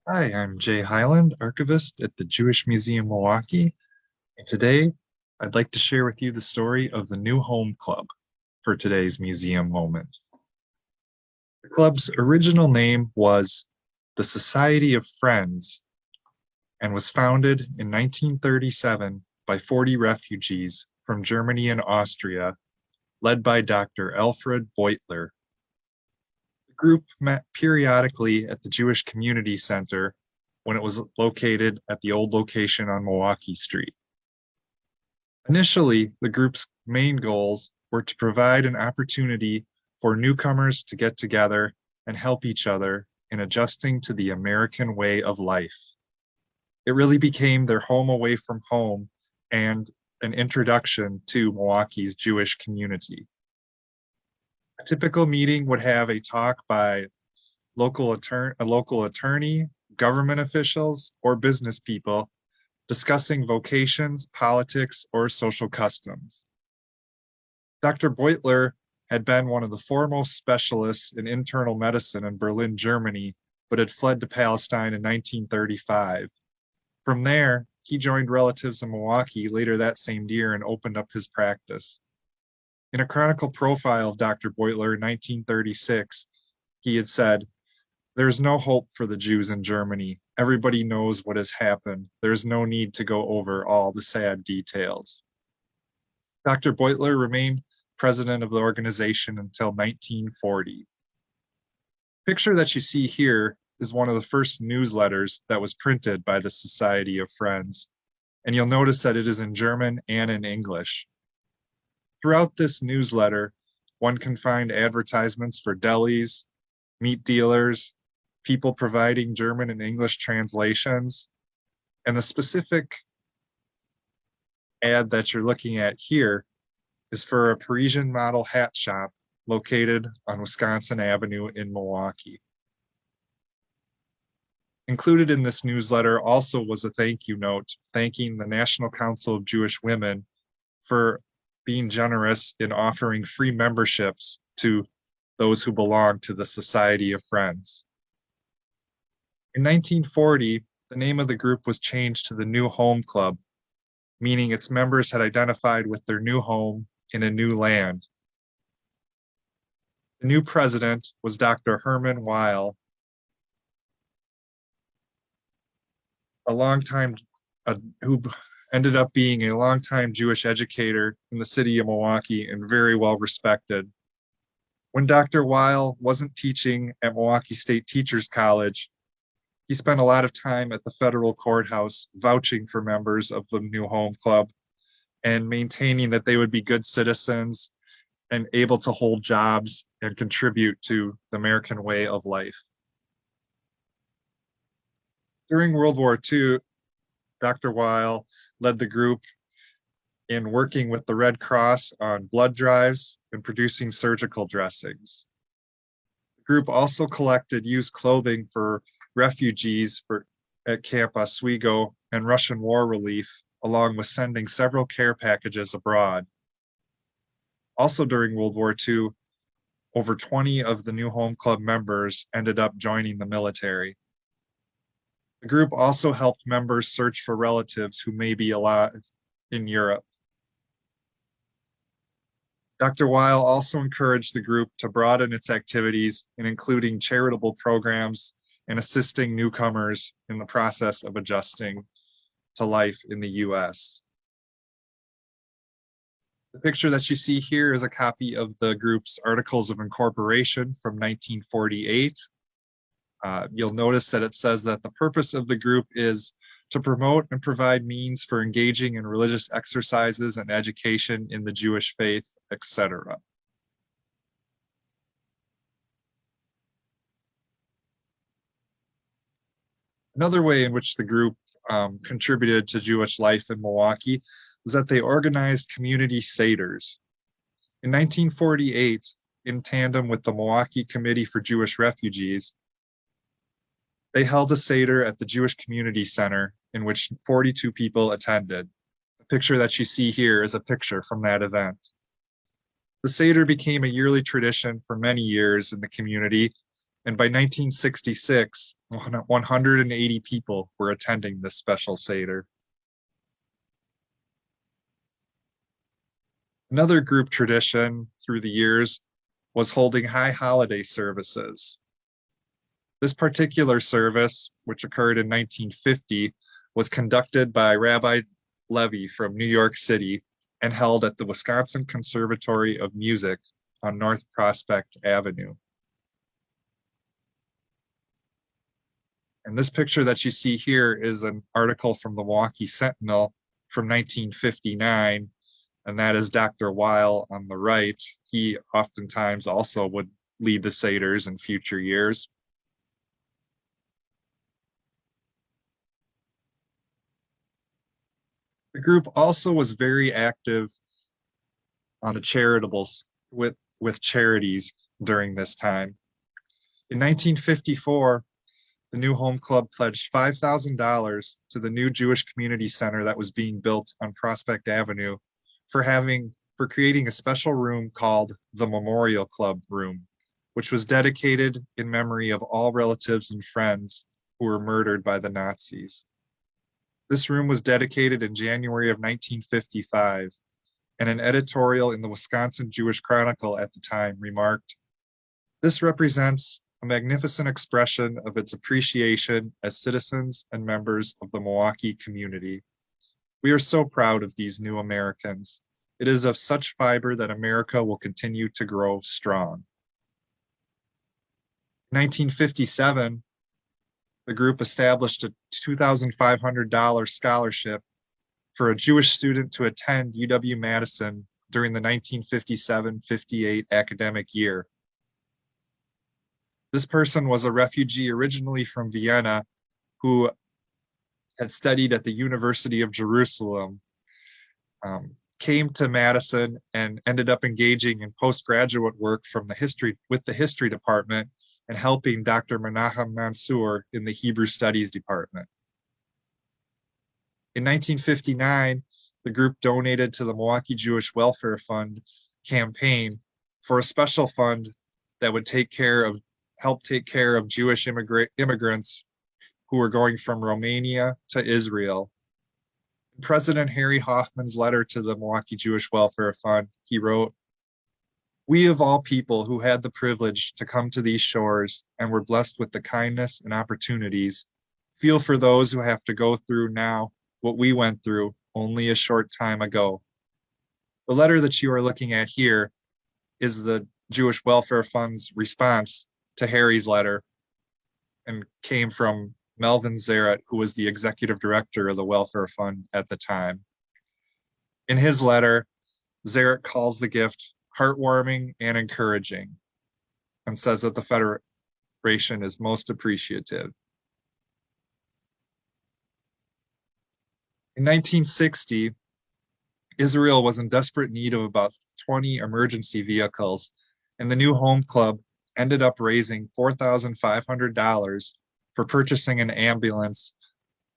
Hi, I'm Jay Highland, archivist at the Jewish Museum Milwaukee, and today I'd like to share with you the story of the New Home Club for today's museum moment. The club's original name was the Society of Friends and was founded in 1937 by 40 refugees from Germany and Austria, led by Dr. Alfred Beutler. The group met periodically at the Jewish Community Center when it was located at the old location on Milwaukee Street. Initially, the group's main goals were to provide an opportunity for newcomers to get together and help each other in adjusting to the American way of life. It really became their home away from home and an introduction to Milwaukee's Jewish community. A typical meeting would have a talk by a local attorney, government officials, or business people discussing vocations, politics, or social customs. Dr. Beutler had been one of the foremost specialists in internal medicine in Berlin, Germany, but had fled to Palestine in 1935. From there, he joined relatives in Milwaukee later that same year and opened up his practice. In a chronicle profile of Dr. Beutler in 1936, he had said, "There's no hope for the Jews in Germany. Everybody knows what has happened. There's no need to go over all the sad details." Dr. Beutler remained president of the organization until 1940. The picture that you see here is one of the first newsletters that was printed by the Society of Friends, and you'll notice that it is in German and in English. Throughout this newsletter, one can find advertisements for delis, meat dealers, people providing German and English translations, and the specific ad that you're looking at here is for a Parisian model hat shop located on Wisconsin Avenue in Milwaukee. Included in this newsletter also was a thank you note thanking the National Council of Jewish Women for being generous in offering free memberships to those who belong to the Society of Friends. In 1940, the name of the group was changed to the New Home Club, meaning its members had identified with their new home in a new land. The new president was Dr. Herman Weil, a longtime who ended up being a longtime Jewish educator in the city of Milwaukee and very well respected. When Dr. Weil wasn't teaching at Milwaukee State Teachers College, he spent a lot of time at the federal courthouse vouching for members of the New Home Club and maintaining that they would be good citizens and able to hold jobs and contribute to the American way of life. During World War II, Dr. Weil led the group in working with the Red Cross on blood drives and producing surgical dressings. The group also collected used clothing for refugees at Camp Oswego and Russian war relief, along with sending several care packages abroad. Also during World War II, over 20 of the New Home Club members ended up joining the military. The group also helped members search for relatives who may be alive in Europe. Dr. Weil also encouraged the group to broaden its activities in including charitable programs and assisting newcomers in the process of adjusting to life in the US. The picture that you see here is a copy of the group's Articles of Incorporation from 1948. You'll notice that it says that the purpose of the group is to promote and provide means for engaging in religious exercises and education in the Jewish faith, etc. Another way in which the group contributed to Jewish life in Milwaukee was that they organized community seders. In 1948, in tandem with the Milwaukee Committee for Jewish Refugees, they held a seder at the Jewish Community Center in which 42 people attended. The picture that you see here is a picture from that event. The seder became a yearly tradition for many years in the community, And by 1966, 180 people were attending this special Seder. Another group tradition through the years was holding high holiday services. This particular service, which occurred in 1950, was conducted by Rabbi Levy from New York City and held at the Wisconsin Conservatory of Music on North Prospect Avenue. And this picture that you see here is an article from the Milwaukee Sentinel from 1959, and that is Dr. Weil on the right. He oftentimes also would lead the Seders in future years. The group also was very active on the charitables with charities during this time. In 1954, the New Home Club pledged $5,000 to the new Jewish Community Center that was being built on Prospect Avenue for creating a special room called the Memorial Club Room, which was dedicated in memory of all relatives and friends who were murdered by the Nazis. This room was dedicated in January of 1955, and an editorial in the Wisconsin Jewish Chronicle at the time remarked, "This represents a magnificent expression of its appreciation as citizens and members of the Milwaukee community. We are so proud of these new Americans. It is of such fiber that America will continue to grow strong." In 1957, the group established a $2,500 scholarship for a Jewish student to attend UW-Madison during the 1957-58 academic year. This person was a refugee originally from Vienna who had studied at the University of Jerusalem, came to Madison and ended up engaging in postgraduate work with the history department and helping Dr. Menachem Mansour in the Hebrew Studies department. In 1959, the group donated to the Milwaukee Jewish Welfare Fund campaign for a special fund that would help take care of Jewish immigrants who were going from Romania to Israel. In President Harry Hoffman's letter to the Milwaukee Jewish Welfare Fund, he wrote, "We of all people who had the privilege to come to these shores and were blessed with the kindness and opportunities, feel for those who have to go through now what we went through only a short time ago." The letter that you are looking at here is the Jewish Welfare Fund's response to Harry's letter and came from Melvin Zaret, who was the executive director of the Welfare Fund at the time. In his letter, Zaret calls the gift heartwarming and encouraging and says that the Federation is most appreciative. In 1960, Israel was in desperate need of about 20 emergency vehicles, and the New Home Club ended up raising $4,500 for purchasing an ambulance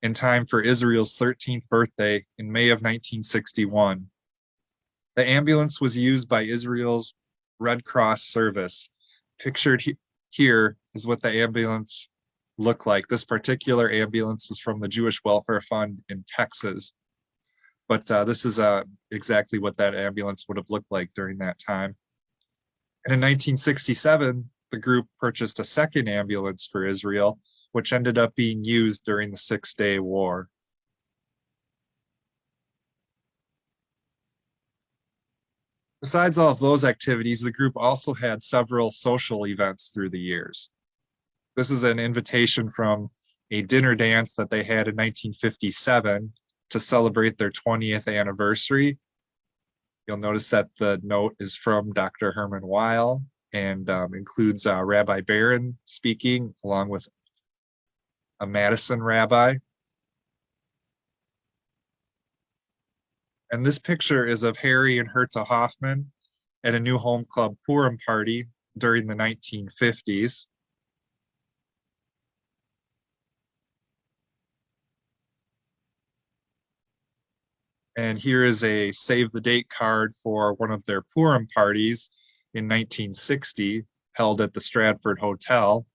in time for Israel's 13th birthday in May of 1961. The ambulance was used by Israel's Red Cross service. Pictured here is what the ambulance looked like. This particular ambulance was from the Jewish Welfare Fund in Texas, but this is exactly what that ambulance would have looked like during that time. And in 1967, the group purchased a second ambulance for Israel, which ended up being used during the Six-Day War. Besides all of those activities, the group also had several social events through the years. This is an invitation from a dinner dance that they had in 1957 to celebrate their 20th anniversary. You'll notice that the note is from Dr. Herman Weil and includes Rabbi Barron speaking along with a Madison rabbi. And this picture is of Harry and Herta Hoffman at a New Home Club Purim party during the 1950s. And here is a save the date card for one of their Purim parties in 1960, held at the Stratford Hotel.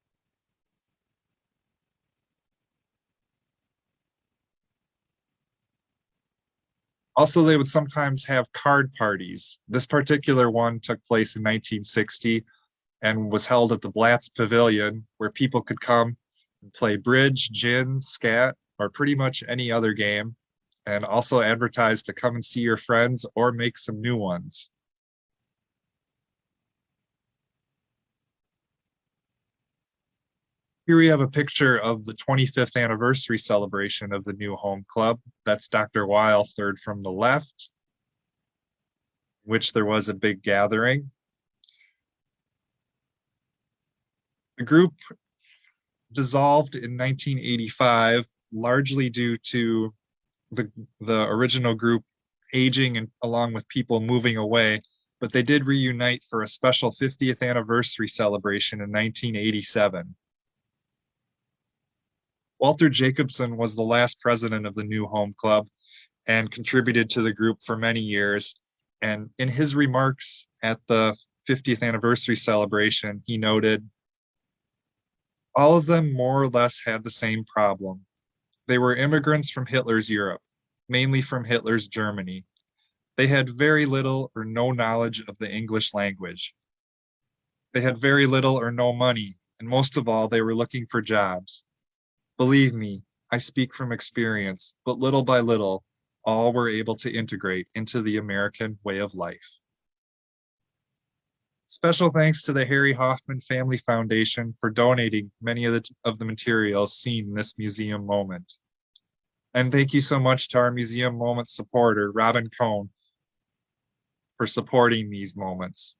Also, they would sometimes have card parties. This particular one took place in 1960 and was held at the Blatz Pavilion, where people could come and play bridge, gin, scat, or pretty much any other game, and also advertised to come and see your friends or make some new ones. Here we have a picture of the 25th anniversary celebration of the new home club. That's Dr. Weil, third from the left, which there was a big gathering. The group dissolved in 1985, largely due to the original group aging and along with people moving away, but they did reunite for a special 50th anniversary celebration in 1987. Walter Jacobson was the last president of the new home club and contributed to the group for many years. And in his remarks at the 50th anniversary celebration, he noted, all of them more or less had the same problem. They were immigrants from Hitler's Europe, mainly from Hitler's Germany. They had very little or no knowledge of the English language. They had very little or no money, and most of all, they were looking for jobs. Believe me, I speak from experience, but little by little, all were able to integrate into the American way of life. Special thanks to the Harry Hoffman Family Foundation for donating many of the materials seen in this museum moment. And thank you so much to our museum moment supporter, Robin Cohn, for supporting these moments.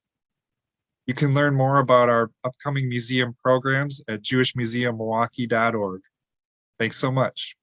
You can learn more about our upcoming museum programs at jewishmuseummilwaukee.org. Thanks so much.